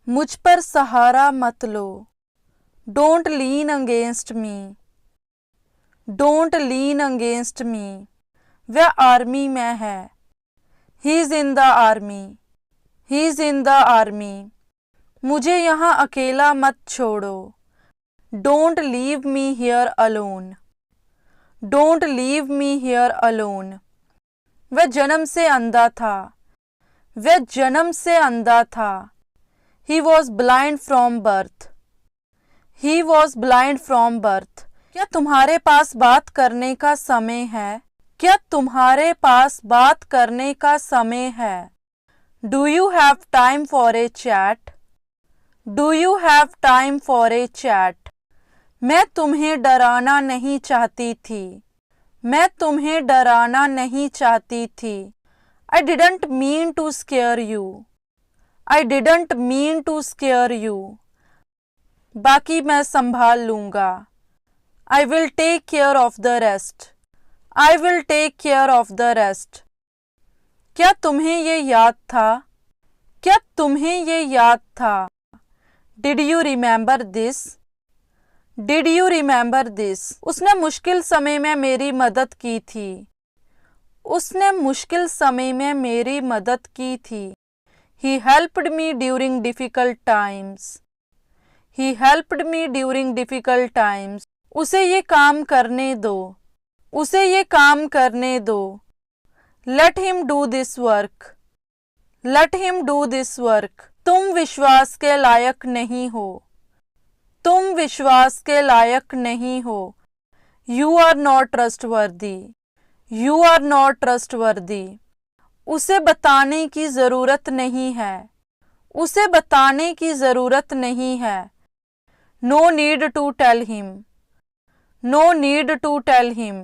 मुझ पर सहारा मत लो। Don't lean against me. Don't lean against me. वह आर्मी में है। He is in the army. He is in the army. मुझे यहाँ अकेला मत छोड़ो। Don't leave me here alone. Don't leave me here alone. वह जन्म से अंधा था। वह जन्म से अंधा था। He was blind from birth. He was blind from birth. क्या तुम्हारे पास बात करने का समय है? क्या तुम्हारे पास बात करने का समय है? Do you have time for a chat? Do you have time for a chat? मैं तुम्हें डराना नहीं चाहती थी। मैं तुम्हें डराना नहीं चाहती थी। I didn't mean to scare you. I didn't mean to scare you. बाकी मैं संभाल लूँगा। I will take care of the rest. I will take care of the rest. क्या तुम्हें ये याद था? क्या तुम्हें ये याद था? Did you remember this? Did you remember this? उसने मुश्किल समय में मेरी मदद की थी। उसने मुश्किल समय में मेरी मदद की थी। He helped me during difficult times. He helped me during difficult times. उसे ये काम करने दो। उसे ये काम करने दो। Let him do this work. Let him do this work. तुम विश्वास के लायक नहीं हो। तुम विश्वास के लायक नहीं हो। You are not trustworthy. You are not trustworthy. उसे बताने की ज़रूरत नहीं है। उसे बताने की ज़रूरत नहीं है। No need to tell him. No need to tell him.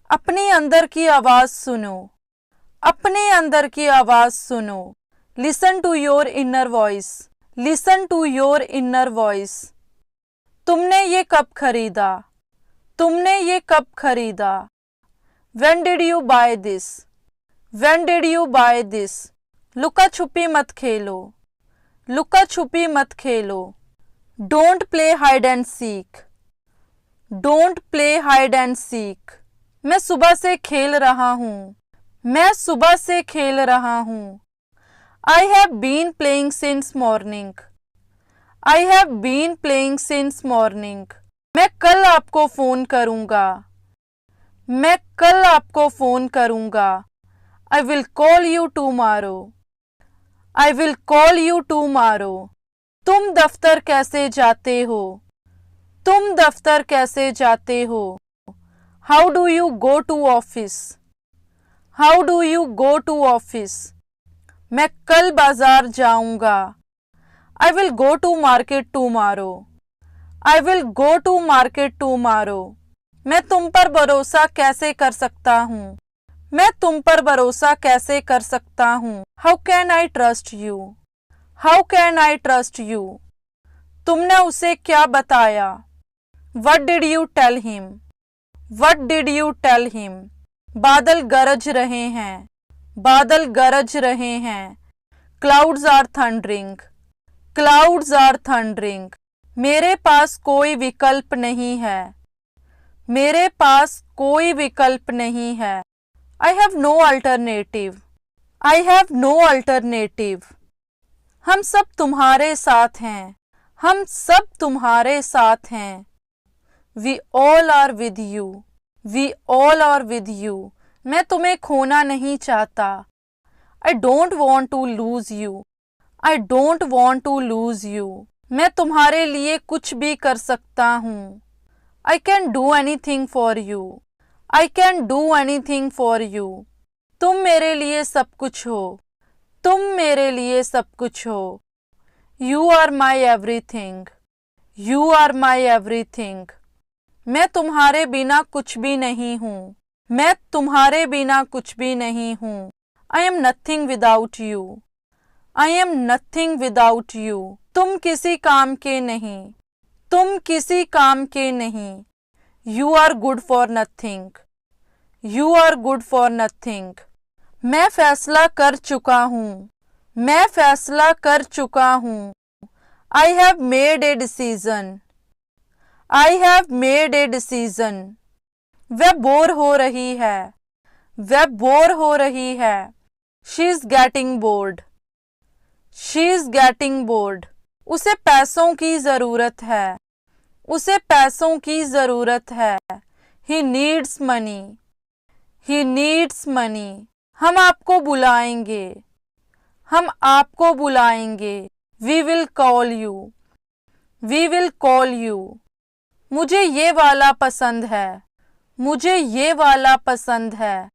अपने अंदर की आवाज़ सुनो। अपने अंदर की आवाज़ सुनो। Listen to your inner voice. Listen to your inner voice. तुमने ये कब खरीदा? तुमने ये कब खरीदा? When did you buy this? When did you buy this? लुका छुपी मत खेलो। लुका छुपी मत खेलो। Don't play hide and seek. Don't play hide and seek. मैं सुबह से खेल रहा हूँ। मैं सुबह से खेल रहा हूँ। I have been playing since morning. I have been playing since morning. मैं कल आपको फ़ोन करूँगा। मैं कल आपको फ़ोन करूँगा। I will call you tomorrow. I will call you tomorrow. तुम दफ्तर कैसे जाते हो? तुम दफ्तर कैसे जाते हो? How do you go to office? How do you go to office? मैं कल बाजार जाऊंगा। I will go to market tomorrow. I will go to market tomorrow. मैं तुम पर भरोसा कैसे कर सकता हूँ? मैं तुम पर भरोसा कैसे कर सकता हूँ? How can I trust you? How can I trust you? तुमने उसे क्या बताया? What did you tell him? What did you tell him? बादल गरज रहे हैं। बादल गरज रहे हैं। Clouds are thundering. Clouds are thundering. मेरे पास कोई विकल्प नहीं है। मेरे पास कोई विकल्प नहीं है। I have no alternative. I have no alternative. हम सब तुम्हारे साथ हैं। हम सब तुम्हारे साथ हैं। We all are with you. We all are with you. मैं तुम्हें खोना नहीं चाहता। I don't want to lose you. I don't want to lose you. मैं तुम्हारे लिए कुछ भी कर सकता हूँ। I can do anything for you. I can do anything for you. तुम मेरे लिए सब कुछ हो। तुम मेरे लिए सब कुछ हो। You are my everything. You are my everything. मैं तुम्हारे बिना कुछ भी नहीं हूँ। मैं तुम्हारे बिना कुछ भी नहीं हूँ। I am nothing without you. I am nothing without you. तुम किसी काम के नहीं। तुम किसी काम के नहीं। You are good for nothing. You are good for nothing. मैं फैसला कर चुका हूँ। मैं फैसला कर चुका हूँ। I have made a decision. I have made a decision. वह बोर हो रही है. वह बोर हो रही है. She is getting bored. She is getting bored. उसे पैसों की जरूरत है. उसे पैसों की जरूरत है. He needs money. He needs money. हम आपको बुलाएंगे. हम आपको बुलाएंगे. We will call you. We will call you. मुझे ये वाला पसंद है. मुझे ये वाला पसंद है.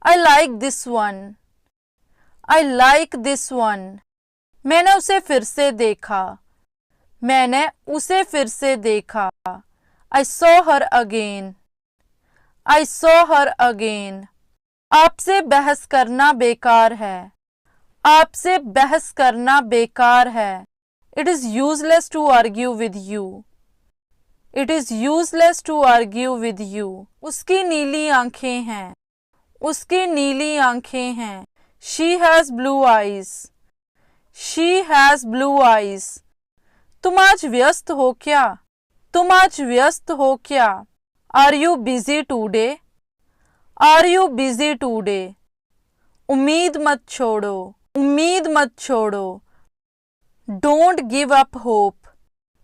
I like this one. I like this one. मैंने उसे फिर से देखा. मैंने उसे फिर से देखा. I saw her again. I saw her again. आपसे बहस करना बेकार है. आपसे बहस करना बेकार है. It is useless to argue with you. It is useless to argue with you. उसकी नीली आंखें हैं. उसकी नीली आंखें हैं. She has blue eyes. She has blue eyes. तुम आज व्यस्त हो क्या? तुम आज व्यस्त हो क्या? Are you busy today? Are you busy today? उम्मीद मत छोड़ो. उम्मीद मत छोड़ो. Don't give up hope.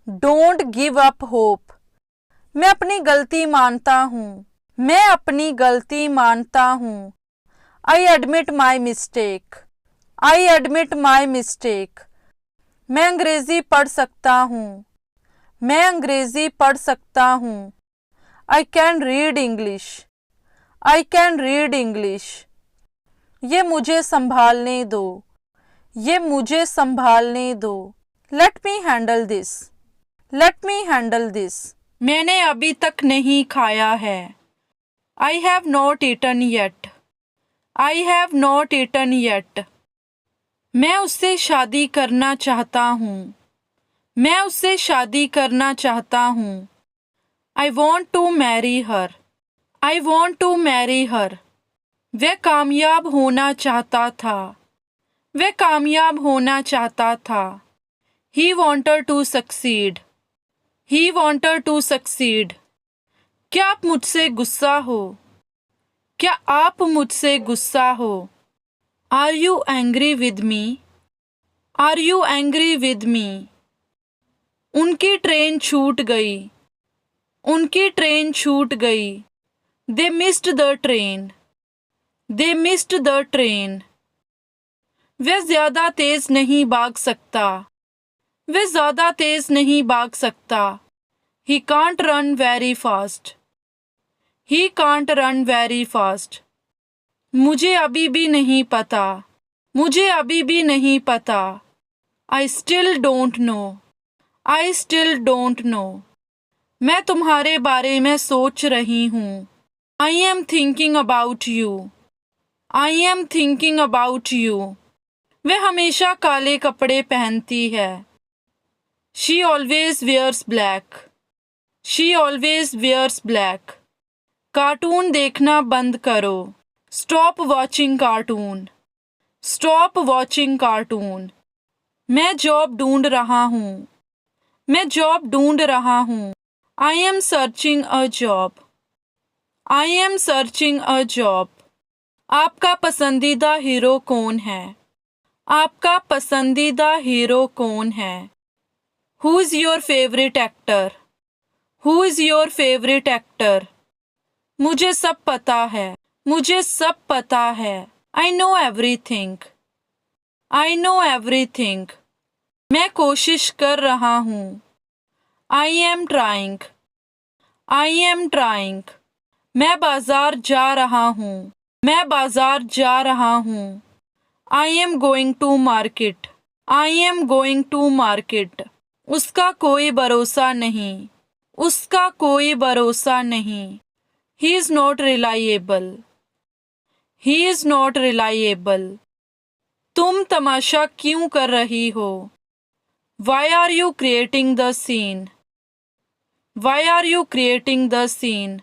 Don't give up hope. मैं अपनी गलती मानता हूँ. मैं अपनी गलती मानता हूँ. I admit my mistake. I admit my mistake. मैं अंग्रेजी पढ़ सकता हूँ. मैं अंग्रेजी पढ़ सकता हूँ. I can read English. I can read English. ये मुझे संभालने दो. ये मुझे संभालने दो. Let me handle this. Let me handle this. मैंने अभी तक नहीं खाया है. I have not eaten yet. I have not eaten yet. मैं उससे शादी करना चाहता हूँ. मैं उससे शादी करना चाहता हूँ. I want to marry her. I want to marry her. वह कामयाब होना चाहता था. वह कामयाब होना चाहता था. He wanted to succeed. He wanted to succeed. क्या आप मुझसे गुस्सा हो? क्या आप मुझसे गुस्सा हो? Are you angry with me? Are you angry with me? उनकी ट्रेन छूट गई. उनकी ट्रेन छूट गई. They missed the train. They missed the train. वह ज्यादा तेज नहीं भाग सकता. वह ज्यादा तेज नहीं भाग सकता. He can't run very fast. He can't run very fast. मुझे अभी भी नहीं पता. मुझे अभी भी नहीं पता. I still don't know. I still don't know. मैं तुम्हारे बारे में सोच रही हूँ. I am thinking about you. I am thinking about you. वह हमेशा काले कपड़े पहनती है. She always wears black. She always wears black. Cartoon देखना बंद करो. Stop watching cartoon. Stop watching cartoon. मैं जॉब ढूंढ रहा हूँ. मैं जॉब ढूंढ रहा हूँ. I am searching a job. I am searching a job. आपका पसंदीदा हीरो कौन है? आपका पसंदीदा हीरो कौन है? Who is your favorite actor? Who is your favorite actor? मुझे सब पता है. मुझे सब पता है. I know everything. I know everything. मैं कोशिश कर रहा हूँ. I am trying. I am trying. मैं बाजार जा रहा हूँ. मैं बाजार जा रहा हूँ. I am going to market. I am going to market. उसका कोई भरोसा नहीं. उसका कोई भरोसा नहीं. He is not reliable. He is not reliable. तुम तमाशा क्यों कर रही हो? Why are you creating the scene? Why are you creating the scene?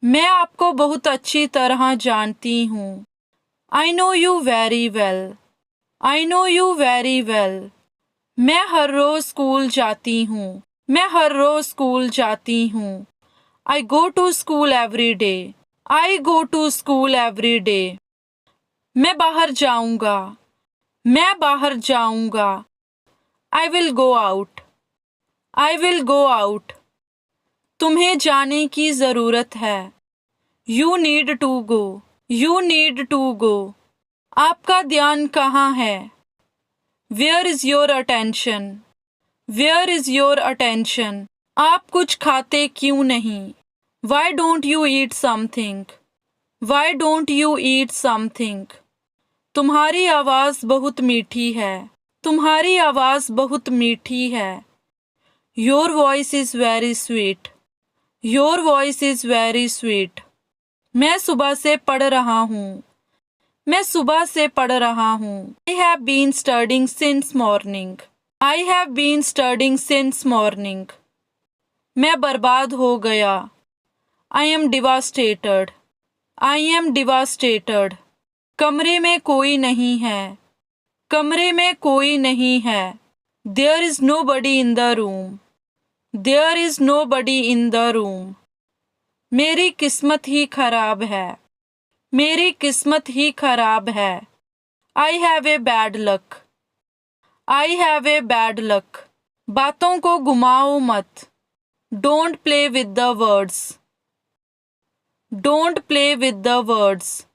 मैं आपको बहुत अच्छी तरह जानती हूँ. I know you very well. I know you very well. मैं हर रोज स्कूल जाती हूँ। मैं हर रोज स्कूल जाती हूँ। I go to school every day. I go to school every day. मैं बाहर जाऊंगा। मैं बाहर जाऊंगा। I will go out. I will go out. तुम्हें जाने की जरूरत है। You need to go. You need to go. आपका ध्यान कहाँ है? Where is your attention? Where is your attention? आप कुछ खाते क्यों नहीं? Why don't you eat something? Why don't you eat something? तुम्हारी आवाज़ बहुत मीठी है। तुम्हारी आवाज़ बहुत मीठी है। Your voice is very sweet. Your voice is very sweet. मैं सुबह से पढ़ रहा हूँ। मैं सुबह से पढ़ रहा हूँ। I have been studying since morning. I have been studying since morning. मैं बर्बाद हो गया। I am devastated. I am devastated. कमरे में कोई नहीं है। कमरे में कोई नहीं है। There is nobody in the room. There is nobody in the room. मेरी किस्मत ही खराब है। मेरी किस्मत ही खराब है। I have a bad luck. I have a bad luck. बातों को घुमाओ मत। Don't play with the words. Don't play with the words.